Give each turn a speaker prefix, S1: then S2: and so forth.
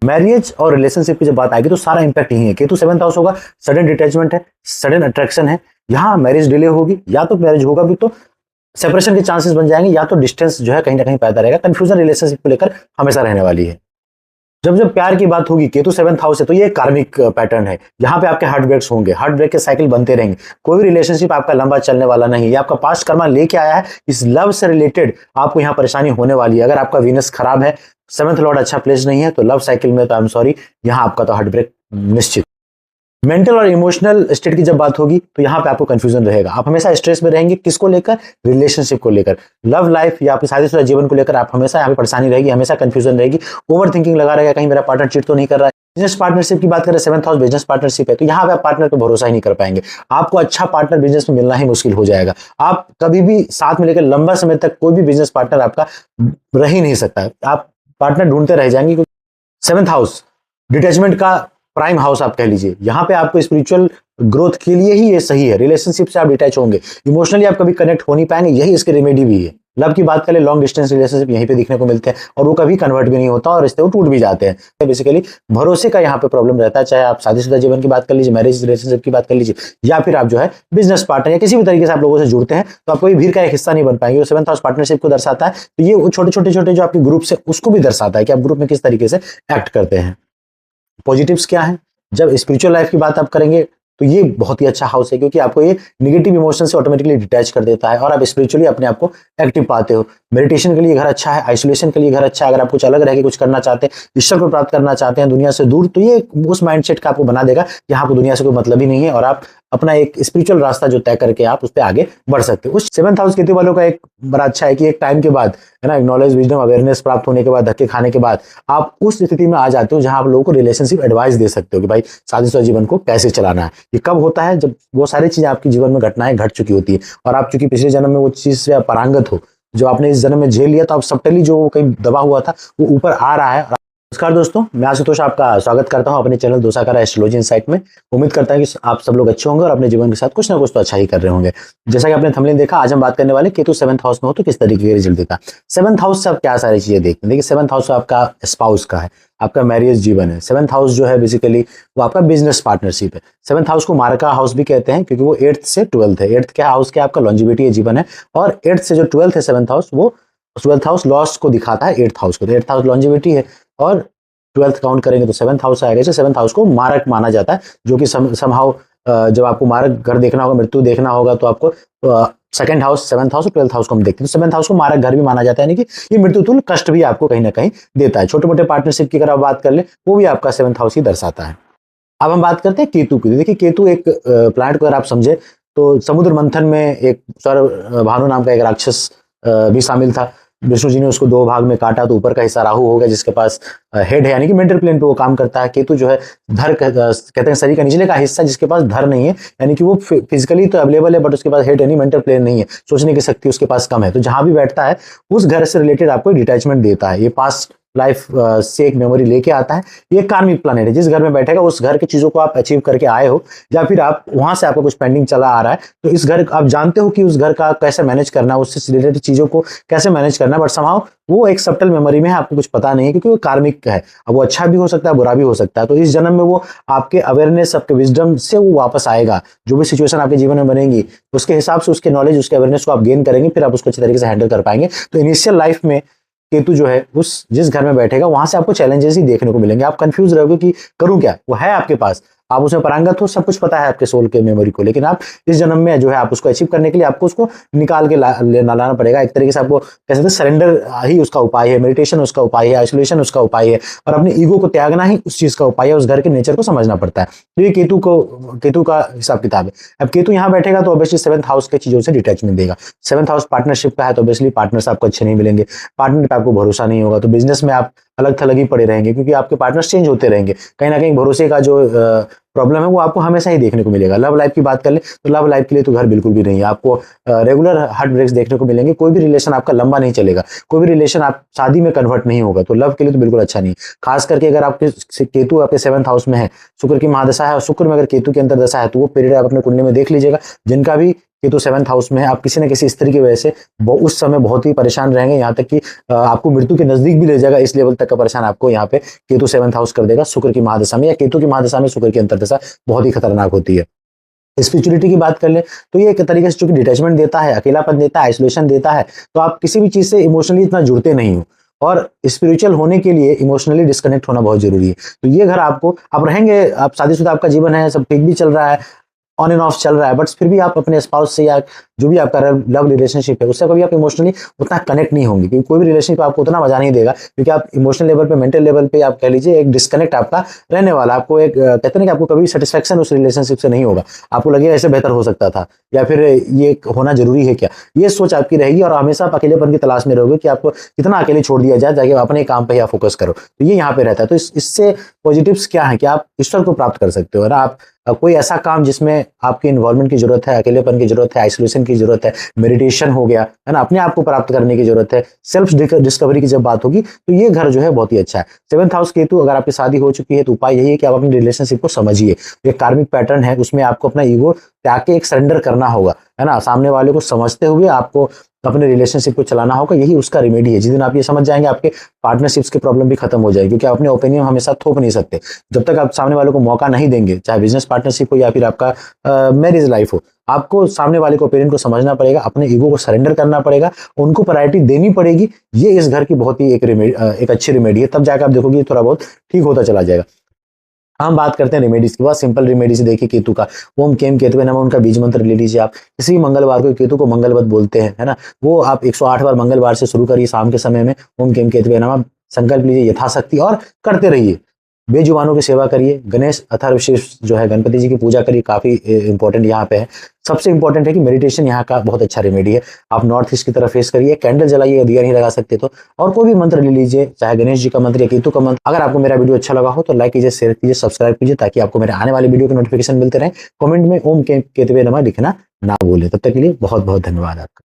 S1: Marriage और relationship की जब बात आएगी तो सारा इंपैक्ट यही है। केतु 7th हाउस होगा, सडन डिटैचमेंट है, सडन अट्रैक्शन है। यहाँ मैरिज डिले होगी, या तो मैरिज होगा भी तो सेपरेशन के चांसेस बन जाएंगे, या तो डिस्टेंस जो है कहीं ना कहीं पैदा रहेगा। कंफ्यूजन रिलेशनशिप को लेकर हमेशा रहने वाली है। जब जब प्यार की बात होगी, केतु 7th हाउस है, तो ये कार्मिक पैटर्न है। यहाँ पे आपके हार्ट ब्रेक्स होंगे, हार्ट ब्रेक के साइकिल बनते रहेंगे। कोई भी रिलेशनशिप आपका लंबा चलने वाला नहीं है। ये आपका पास्ट कर्मा लेके आया है। इस लव से रिलेटेड आपको यहाँ परेशानी होने वाली है। अगर आपका वीनस खराब है, 7th लॉर्ड अच्छा प्लेस नहीं है, तो लव साइकिल में तो आई एम सॉरी, यहाँ आपका तो हार्ट ब्रेक निश्चित। मेंटल और इमोशनल स्टेट की जब बात होगी तो यहाँ पे आपको कंफ्यूजन रहेगा। आप हमेशा स्ट्रेस में रहेंगे, किसको लेकर? रिलेशनशिप को लेकर, लव लाइफ या आपके शादीशुदा जीवन को लेकर आप हमेशा यहाँ पे परेशानी रहेगी, हमेशा कंफ्यूजन रहेगी। ओवर थिंकिंग लगा रहेगा, कहीं मेरा पार्टनर चीट तो नहीं कर रहा है। बिजनेस पार्टनरशिप की बात करें, 7th हाउस बिजनेस पार्टनरशिप है, तो यहाँ पे आप पार्टनर पे भरोसा ही नहीं कर पाएंगे। आपको अच्छा पार्टनर बिजनेस में मिलना ही मुश्किल हो जाएगा। आप कभी भी साथ में लेकर लंबा समय तक कोई भी बिजनेस पार्टनर आपका रह ही नहीं सकता। आप पार्टनर ढूंढते रह जाएंगे। 7th हाउस डिटैचमेंट का प्राइम हाउस आप कह लीजिए। यहाँ पे आपको स्पिरिचुअल ग्रोथ के लिए ही ये सही है। रिलेशनशिप से आप डिटैच होंगे, इमोशनली आप कभी कनेक्ट हो नहीं पाएंगे, यही इसके रेमेडी भी है। लव की बात करें, लॉन्ग डिस्टेंस रिलेशनशिप यहीं पे देखने को मिलते हैं, और वो कभी कन्वर्ट भी नहीं होता और रिश्ते वो टूट भी जाते हैं। बेसिकली भरोसे का यहाँ पे प्रॉब्लम रहता है। चाहे आप शादीशुदा जीवन की बात कर लीजिए, मैरिज रिलेशनशिप की बात कर लीजिए, या फिर आप जो है बिजनेस पार्टनर या किसी भी तरीके से आप लोगों से जुड़ते हैं, तो आप कोई भीड़ का एक हिस्सा नहीं बन पाएंगे। 7th हाउस पार्टनरशिप को दर्शाता है, तो ये छोटे छोटे जो आपके ग्रुप्स है उसको भी दर्शाता है कि आप ग्रुप में किस तरीके से एक्ट करते हैं। पॉजिटिव्स क्या है? जब स्पिरिचुअल लाइफ की बात आप करेंगे तो ये बहुत ही अच्छा हाउस है, क्योंकि आपको ये निगेटिव इमोशन से ऑटोमेटिकली डिटैच कर देता है और आप स्पिरिचुअली अपने आप को एक्टिव पाते हो। मेडिटेशन के लिए घर अच्छा है, आइसोलेशन के लिए घर अच्छा है। अगर आप कुछ अलग रह के कुछ करना चाहते हैं, ईश्वर को प्राप्त करना चाहते हैं दुनिया से दूर, तो ये उस माइंडसेट का आपको बना देगा कि आपको दुनिया से कोई मतलब ही नहीं है, और आप अपना एक स्पिरिचुअल रास्ता जो तय करके आप उस पर आगे बढ़ सकते हो। उस 7th हाउस केतु वालों का एक बड़ा अच्छा है कि एक टाइम के बाद, है ना, नॉलेज, विजडम, अवेयरनेस प्राप्त होने के बाद, धक्के खाने के बाद आप उस स्थिति में आ जाते हो जहां आप लोगों को रिलेशनशिप एडवाइस दे सकते हो कि भाई शादीशुदा जीवन को कैसे चलाना है। ये कब होता है? जब वो सारी चीजें आपके जीवन में घटनाएं घट चुकी होती है, और आप चूंकि पिछले जन्म में वो चीज से पारंगत हो, जो आपने इस जन्म में झेल लिया, तो आप सबटली जो कहीं दबा हुआ था वो ऊपर आ रहा है। नमस्कार दोस्तों, मैं आशुतोष आपका स्वागत करता हूं अपने चैनल दोसाकारा एस्ट्रोलॉजी इनसाइट में। उम्मीद करता हूं कि आप सब लोग अच्छे होंगे और अपने जीवन के साथ कुछ ना कुछ तो अच्छा ही कर रहे होंगे। जैसा कि आपने थंबनेल देखा, आज हम बात करने वाले केतु 7th हाउस में हो तो किस तरीके के रिजल्ट देता है। 7th हाउस से आप क्या सारी चीजें देखते हैं। देखिए, 7th हाउस आपका स्पाउस का है, आपका मैरिज जीवन है। 7th हाउस जो है बेसिकली वो आपका बिजनेस पार्टनरशिप है। 7th हाउस को मार्का हाउस भी कहते हैं, क्योंकि वो 8th से 12th है। 8th क्या हाउस क्या आपका लॉन्जिविटी जीवन है, और 8th से जो 12th है 7th हाउस, वो 12th हाउस लॉस को दिखाता है 8th हाउस को। तो 8th हाउस लॉन्जिविटी है, और 12th काउंट करेंगे तो 7th हाउस आएगा। इसे 7th हाउस को मारक माना जाता है, जो कि समहाउ जब आपको मारक घर देखना होगा, मृत्यु देखना होगा, तो आपको 2nd हाउस, 7th हाउस और 12th हाउस को हम देखते हैं। तो 7th हाउस को मारक घर भी माना जाता है, यानी कि ये मृत्यु तुल्य कष्ट भी आपको कहीं ना कहीं देता है। छोटे मोटे पार्टनरशिप की अगर आप बात कर ले, वो भी आपका 7th हाउस ही दर्शाता है। अब हम बात करते हैं केतु की। देखिए, केतु एक प्लैनेट को अगर आप समझे तो समुद्र मंथन में एक भानु नाम का एक राक्षस भी शामिल था। विष्णु जी ने उसको 2 भाग में काटा, तो ऊपर का हिस्सा राहु हो गया, जिसके पास हेड है, यानी कि मेंटल प्लेन पे वो काम करता है। केतु जो है धर कहते हैं शरीर का निचले का हिस्सा, जिसके पास धर नहीं है, यानी कि वो फिजिकली तो अवेलेबल है, बट उसके पास हेड यानी मेंटल प्लेन नहीं है, सोचने की शक्ति उसके पास कम है। तो जहां भी बैठता है उस घर से रिलेटेड आपको डिटैचमेंट देता है। ये पास्ट लाइफ से एक मेमोरी लेके आता है। ये कार्मिक प्लैनेट है, जिस घर में बैठेगा उस घर की चीजों को आप अचीव करके आए हो, या फिर आप वहां से आपको कुछ पेंडिंग चला आ रहा है, तो इस घर आप जानते हो कि उस घर का कैसे मैनेज करना, उससे रिलेटेड चीजों को कैसे मैनेज करना, बट समाउ वो एक सबटल मेमोरी में है, आपको कुछ पता नहीं है, क्योंकि वो कार्मिक है। अब वो अच्छा भी हो सकता है, बुरा भी हो सकता है। तो इस जन्म में वो आपके अवेयरनेस, आपके विजडम से वो वापस आएगा। जो भी सिचुएशन आपके जीवन में बनेगी, उसके हिसाब से उसके नॉलेज, उसके अवेयरनेस को आप गेन करेंगे, फिर आप उसको अच्छे तरीके से हैंडल कर पाएंगे। तो इनिशियल लाइफ में केतु जो है उस जिस घर में बैठेगा वहां से आपको चैलेंजेस ही देखने को मिलेंगे। आप कंफ्यूज रहोगे कि करूं क्या। वो है आपके पास, आप उसमें पारंगत हो, सब कुछ पता है आपके सोल के मेमोरी को, लेकिन आप इस जन्म में जो है आप उसको अचीव करने के लिए आपको उसको निकाल के लाना पड़ेगा। एक तरीके से आपको कह सकते हैं सरेंडर ही उसका उपाय है, मेडिटेशन उसका उपाय है, आइसोलेशन उसका उपाय है, और अपने ईगो को त्यागना ही उस चीज का उपाय है। उस घर के नेचर को समझना पड़ता है। तो ये केतु का हिसाब किताब है। अब केतु यहाँ बैठेगा तो ऑब्वियसली 7th हाउस के चीजों से डिटैचमेंट देगा। 7th हाउस पार्टनरशिप का है, तो ऑब्वियसली पार्टनर्स आपको अच्छे नहीं मिलेंगे, पार्टनर पे आपको भरोसा नहीं होगा, तो बिजनेस में आप अलग थलग ही पड़े रहेंगे, क्योंकि आपके पार्टनर्स चेंज होते रहेंगे। कहीं ना कहीं भरोसे का जो प्रॉब्लम है वो आपको हमेशा ही देखने को मिलेगा। लव लाइफ की बात कर ले तो लव लाइफ के लिए तो घर बिल्कुल भी नहीं है। आपको रेगुलर हार्ट ब्रेक्स देखने को मिलेंगे। कोई भी रिलेशन आपका लंबा नहीं चलेगा, कोई भी रिलेशन आप शादी में कन्वर्ट नहीं होगा। तो लव के लिए तो बिल्कुल अच्छा नहीं। खास करके अगर आपके केतु आपके 7th हाउस में है, शुक्र की महादशा है, और शुक्र में अगर केतु के अंदर दशा है, तो वो पीरियड आप अपने कुंडली में देख लीजिएगा। जिनका भी केतु 7th हाउस में है, आप किसी न किसी स्त्री की वजह से उस समय बहुत ही परेशान रहेंगे, यहाँ तक कि आपको मृत्यु के नजदीक भी ले जाएगा, इस लेवल तक का परेशान आपको यहाँ पे केतु 7th हाउस कर देगा शुक्र की महादशा में, या केतु की महादशा में शुक्र की अंतर्दशा बहुत ही खतरनाक होती है। स्पिरिचुअलिटी की बात कर ले तो ये एक तरीके से चूंकि डिटैचमेंट देता है, अकेलापन देता है, आइसोलेशन देता है, तो आप किसी भी चीज से इमोशनली इतना जुड़ते नहीं हो, और स्पिरिचुअल होने के लिए इमोशनली डिस्कनेक्ट होना बहुत जरूरी है। तो ये घर आपको, आप रहेंगे, आप शादीशुदा आपका जीवन है, सब ठीक भी चल रहा है, ऑन एंड ऑफ चल रहा है, बट फिर भी आप अपने स्पाउस से या जो भी आपका लव रिलेशनशिप है उससे कभी आप इमोशनली उतना कनेक्ट नहीं होंगे, क्योंकि कोई भी रिलेशनशिप आपको उतना मजा नहीं देगा, क्योंकि आप इमोशनल लेवल पे, मेंटल लेवल पे आप कह लीजिए एक डिस्कनेक्ट आपका रहने वाला, आपको एक कहते हैं कि आपको कभी सेटिस्फेक्शन उस रिलेशनशिप से नहीं होगा, आपको लगेगा ऐसे बेहतर हो सकता था, या फिर ये होना जरूरी है क्या, ये सोच आपकी रहेगी, और हमेशा आप अकेलेपन की तलाश में रहोगे कि आपको कितना अकेले छोड़ दिया जाए ताकि अपने काम पे आप फोकस करो। तो ये यहाँ पे रहता है। तो इससे पॉजिटिव्स क्या है कि आप ईश्वर को प्राप्त कर सकते हो, और आप कोई ऐसा काम जिसमें आपकी इन्वॉल्वमेंट की जरूरत है, अकेलेपन की जरूरत है, आइसोलेशन की जरूरत है, मेडिटेशन हो गया है ना, अपने आप को प्राप्त करने की जरूरत है, सेल्फ डिस्कवरी की जब बात होगी, तो ये घर जो है बहुत ही अच्छा है। 7th हाउस केतु, अगर आपकी शादी हो चुकी है तो उपाय यही है कि आप अपनी रिलेशनशिप को समझिए। ये कार्मिक पैटर्न है, उसमें आपको अपना ईगो त्याग के एक सरेंडर करना होगा, है ना, सामने वाले को समझते हुए आपको अपने रिलेशनशिप को चलाना होगा, यही उसका रेमेडी है। जिस दिन आप ये समझ जाएंगे, आपके पार्टनरशिप्स की प्रॉब्लम भी खत्म हो जाएगी, क्योंकि आप अपने ओपिनियन हमेशा थोप नहीं सकते। जब तक आप सामने वाले को मौका नहीं देंगे, चाहे बिजनेस पार्टनरशिप हो या फिर आपका मैरिज लाइफ हो, आपको सामने वाले को ओपिनियन को समझना पड़ेगा, अपने ईगो को सरेंडर करना पड़ेगा, उनको प्रायोरिटी देनी पड़ेगी। ये इस घर की बहुत ही एक अच्छी रेमेडी है, तब जाकर आप देखोगे थोड़ा बहुत ठीक होता चला जाएगा। हम बात करते हैं रेमेडीज की, बहुत सिंपल रेमेडीज देखिए केतु का, ओम केम केतवे नमः, उनका बीज मंत्र ले लीजिए आप, किसी भी मंगलवार को, केतु को मंगलवत बोलते हैं, है ना, वो आप 108 बार मंगलवार से शुरू करिए शाम के समय में, ओम केम केतवे नमः संकल्प लीजिए यथाशक्ति और करते रहिए। बेजुबानों की सेवा करिए, गणेश अथर्वशीर्ष जो है गणपति जी की पूजा करिए, काफी इंपॉर्टेंट यहाँ पे है। सबसे इंपॉर्टेंट है कि मेडिटेशन यहाँ का बहुत अच्छा रेमेडी है। आप नॉर्थ ईस्ट की तरफ फेस करिए, कैंडल जलाइए, दिया नहीं लगा सकते तो, और कोई भी मंत्र ले लीजिए, चाहे गणेश जी का मंत्र या केतु का मंत्र। अगर आपको मेरा वीडियो अच्छा लगा हो तो लाइक कीजिए, शेयर कीजिए, सब्सक्राइब कीजिए, ताकि आपको मेरे आने वाले वीडियो के नोटिफिकेशन मिलते रहे। कमेंट में ओम केतवे नमः लिखना ना भूलें। तब तक के लिए बहुत बहुत धन्यवाद आपका।